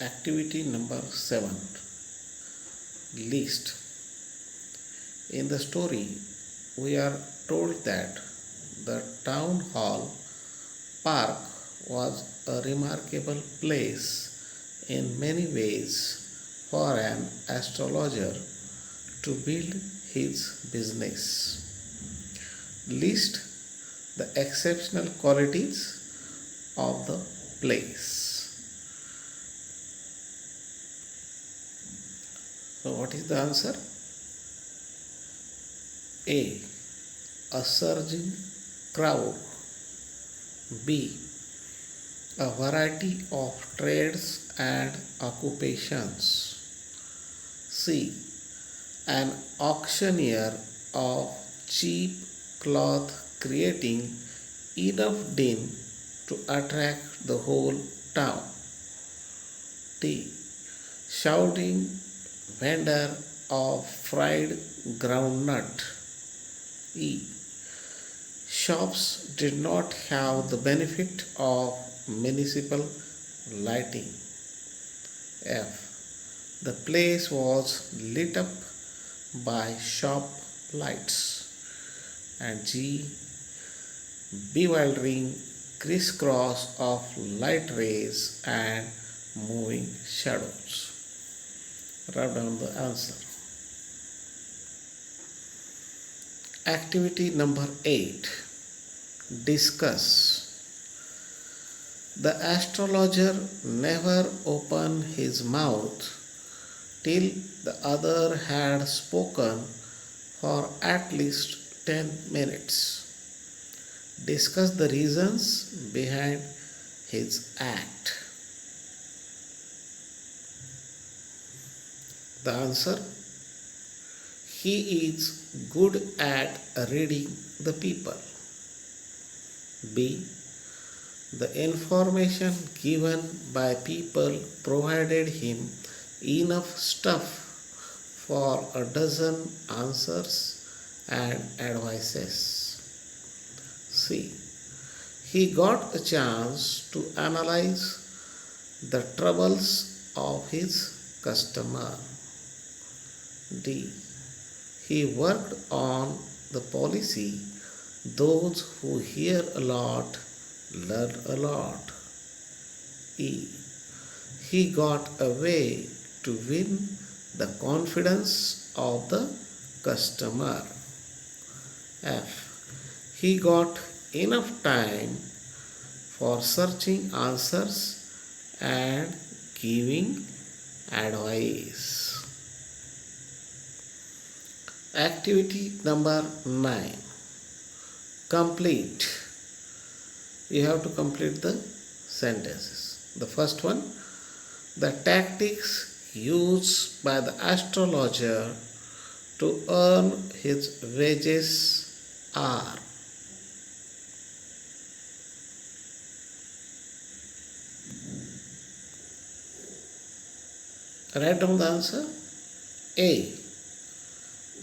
Activity number 7, List. In the story, we are told that the town hall park was a remarkable place in many ways for an astrologer to build his business. List the exceptional qualities of the place. So, what is the answer? A. A surging crowd. B. A variety of trades and occupations. C. An auctioneer of cheap cloth creating enough din to attract the whole town. D. Shouting vendor of fried groundnut. E. Shops did not have the benefit of municipal lighting. F. The place was lit up by shop lights. And G. Bewildering crisscross of light rays and moving shadows. Write down the answer. Activity number 8. Discuss. The astrologer never opened his mouth till the other had spoken for at least 10 minutes. Discuss the reasons behind his act. The answer: he is good at reading the people. B. The information given by people provided him enough stuff for a dozen answers and advices. C. He got a chance to analyze the troubles of his customer. D. He worked on the policy. Those who hear a lot learn a lot. E. He got a way to win the confidence of the customer. F. He got enough time for searching answers and giving advice. Activity number 9. Complete. You have to complete the sentences. The first one: the tactics used by the astrologer to earn his wages are. Write down the answer. A.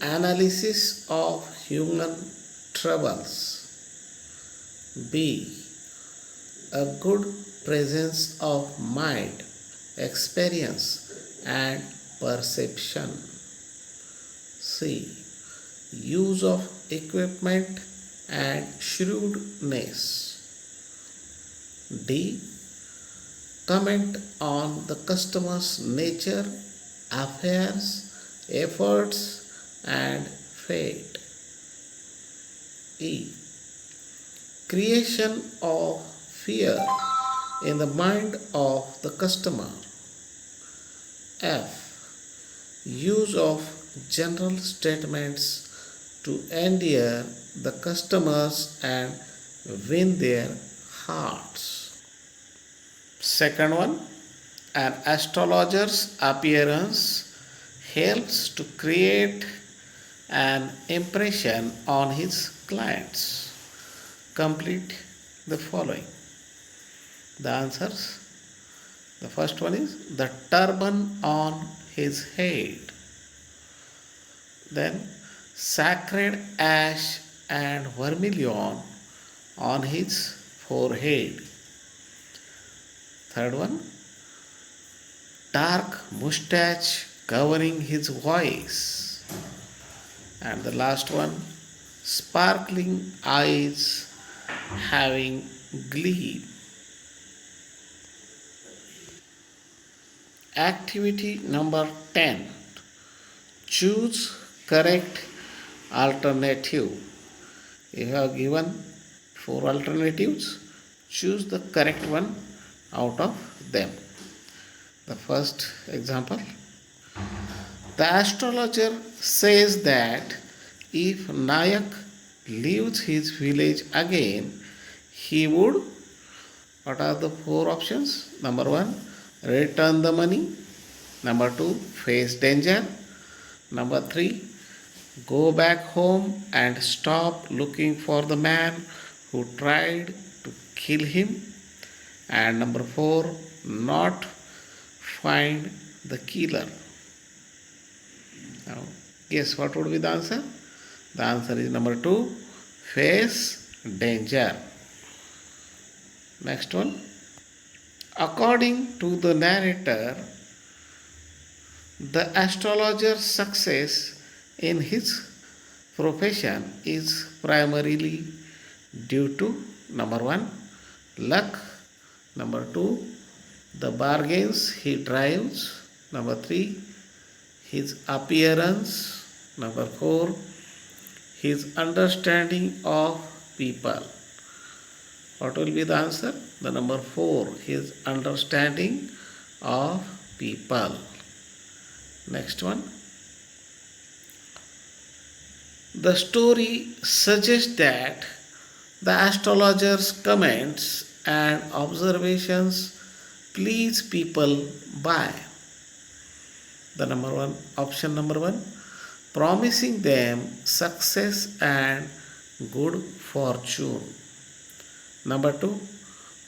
Analysis of human troubles. B. A good presence of mind, experience and perception. C. Use of equipment and shrewdness. D. Comment on the customer's nature, affairs, efforts and fate. E. Creation of fear in the mind of the customer. F. Use of general statements to endear the customers and win their hearts. Second one, an astrologer's appearance helps to create an impression on his clients. Complete the following. The answers: the first one is the turban on his head, then sacred ash and vermilion on his forehead. Third one, dark mustache covering his voice. And the last one, sparkling eyes having glee. Activity number 10. Choose correct alternative. You have given 4 alternatives. Choose the correct one out of them. The first example. The astrologer says that if Nayak leaves his village again, he would. What are the 4 options? Number 1, return the money. Number 2, face danger. Number 3, go back home and stop looking for the man who tried to kill him. And number 4, not find the killer. Now, guess what would be the answer? The answer is number 2, face danger. Next one. According to the narrator, the astrologer's success in his profession is primarily due to number 1, luck. Number 2, the bargains he drives. Number 3, his appearance. Number 4, his understanding of people. What will be the answer? The number 4, his understanding of people. Next one. The story suggests that the astrologer's comments and observations please people by the option number 1, promising them success and good fortune. Number 2,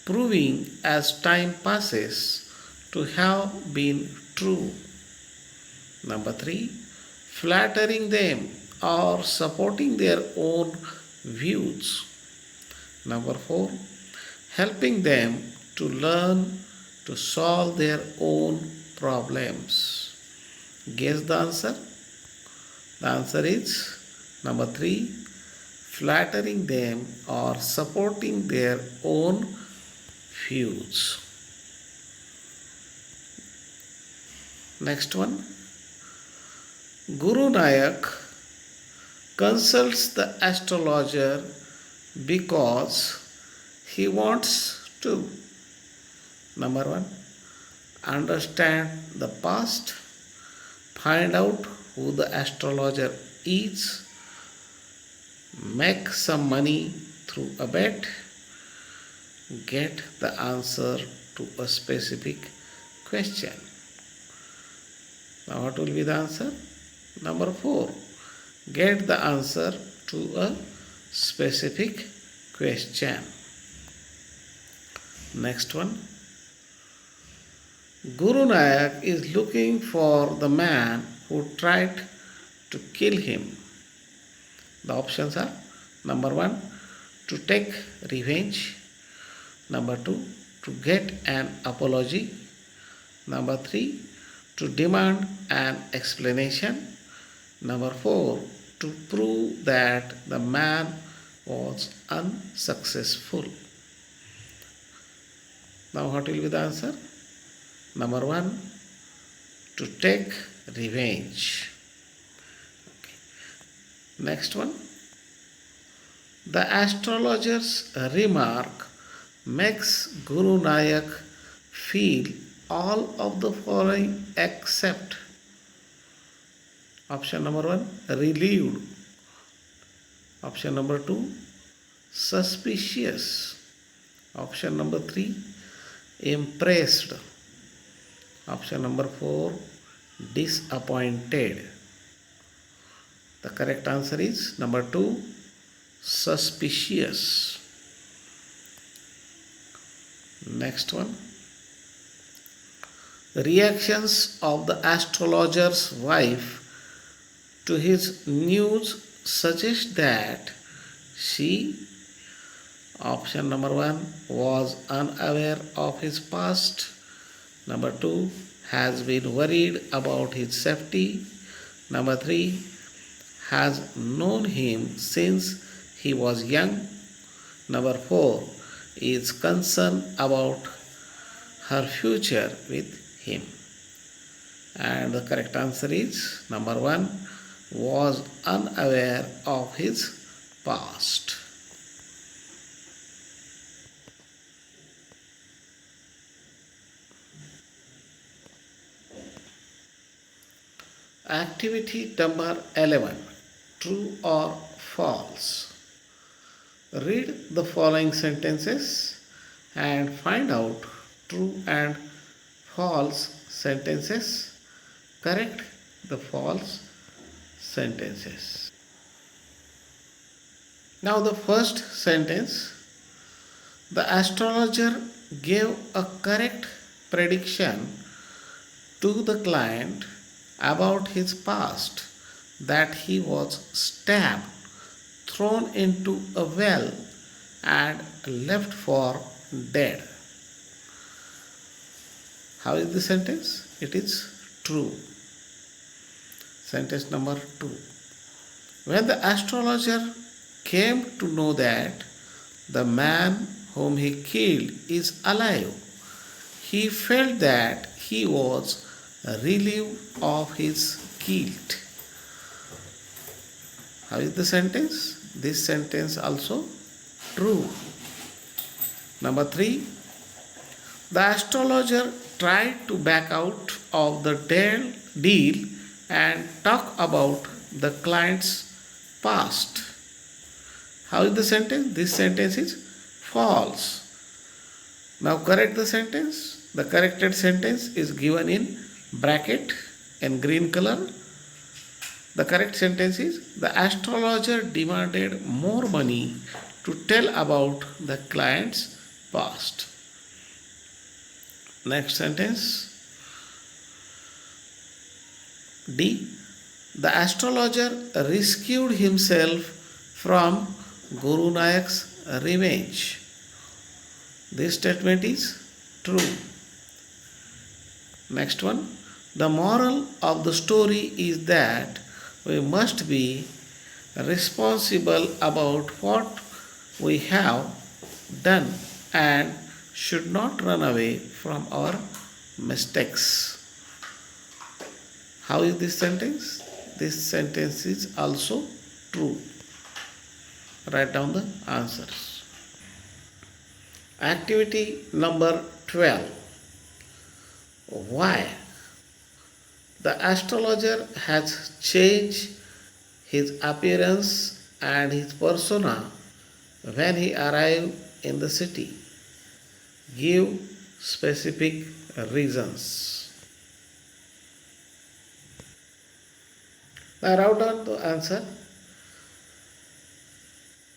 proving as time passes to have been true. Number 3, flattering them or supporting their own views. Number 4, helping them to learn to solve their own problems. Guess the answer? The answer is number 3, flattering them or supporting their own views. Next one. Guru Nayak consults the astrologer because he wants to. Number 1, understand the past, find out who the astrologer is, make some money through a bet, get the answer to a specific question. Now what will be the answer? Number 4, get the answer to a specific question. Next one. Guru Nayak is looking for the man who tried to kill him. The options are number 1, to take revenge. Number 2, to get an apology. Number 3, to demand an explanation. Number 4, to prove that the man was unsuccessful. Now what will be the answer? Number 1, to take revenge. Okay. Next one. The astrologer's remark makes Guru Nayak feel all of the following except option number 1, relieved. Option number 2, suspicious. Option number 3, impressed. Option number 4, disappointed. The correct answer is number 2, suspicious. Next one. The reactions of the astrologer's wife to his news suggest that she, option number 1, was unaware of his past. Number 2, has been worried about his safety. Number 3, has known him since he was young. Number 4, is concerned about her future with him. And the correct answer is number 1, was unaware of his past. Activity number 11, true or false. Read the following sentences and find out true and false sentences. Correct the false sentences. Now the first sentence, the astrologer gave a correct prediction to the client about his past, that he was stabbed, thrown into a well, and left for dead. How is the sentence? It is true. Sentence number 2. When the astrologer came to know that the man whom he killed is alive, he felt that he was relieved of his guilt. How is the sentence? This sentence also true. Number 3, the astrologer tried to back out of the deal and talk about the client's past. How is the sentence? This sentence is false. Now correct the sentence. The corrected sentence is given in bracket in green color. The correct sentence is, the astrologer demanded more money to tell about the client's past. Next sentence. D. The astrologer rescued himself from Guru Nayak's revenge. This statement is true. Next one. The moral of the story is that we must be responsible about what we have done and should not run away from our mistakes. How is this sentence? This sentence is also true. Write down the answers. Activity number 12. Why? The astrologer has changed his appearance and his persona when he arrived in the city. Give specific reasons. Now write down the answer.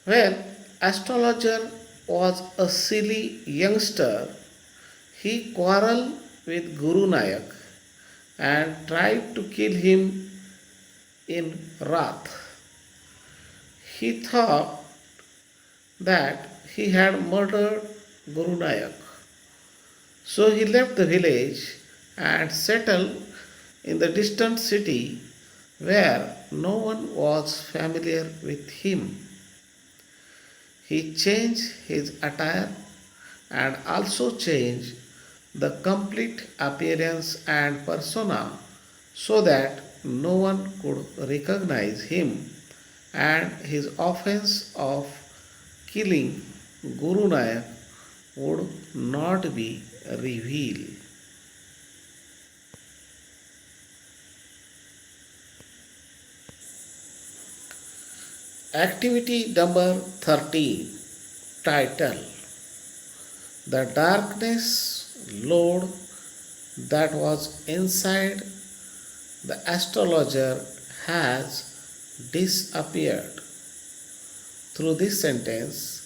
When astrologer was a silly youngster, he quarreled with Guru Nayak and tried to kill him in wrath. He thought that he had murdered Guru Nayak. So he left the village and settled in the distant city where no one was familiar with him. He changed his attire and also changed the complete appearance and persona so that no one could recognize him, and his offense of killing Guru Nayak would not be revealed. Activity number 13. Title. The darkness load that was inside the astrologer has disappeared. Through this sentence,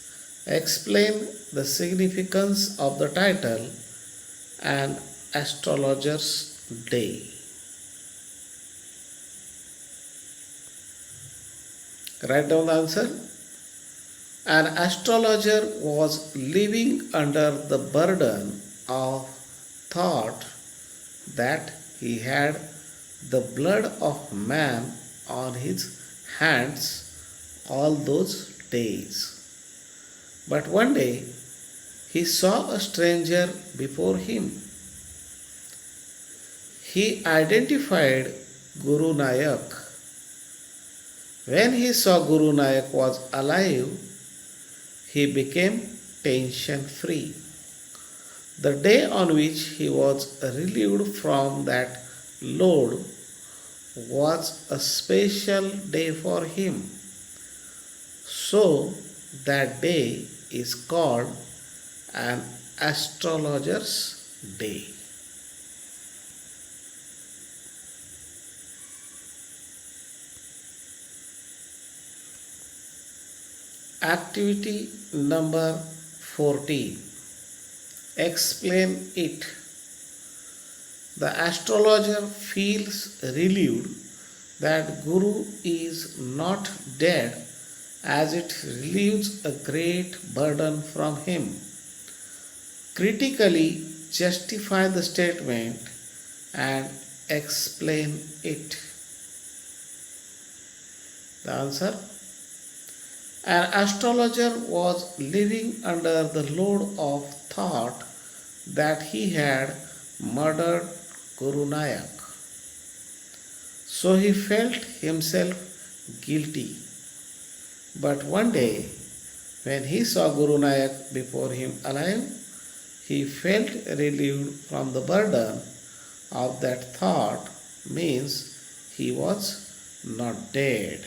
explain the significance of the title An Astrologer's Day. Write down the answer. An astrologer was living under the burden of thought that he had the blood of man on his hands all those days. But one day he saw a stranger before him. He identified Guru Nayak. When he saw Guru Nayak was alive, he became tension free. The day on which he was relieved from that load was a special day for him. So that day is called an astrologer's day. Activity number 14. Explain it. The astrologer feels relieved that Guru is not dead, as it relieves a great burden from him. Critically justify the statement and explain it. The answer: an astrologer was living under the load of thought that he had murdered Guru Nayak. So he felt himself guilty. But one day, when he saw Guru Nayak before him alive, he felt relieved from the burden of that thought, means he was not dead.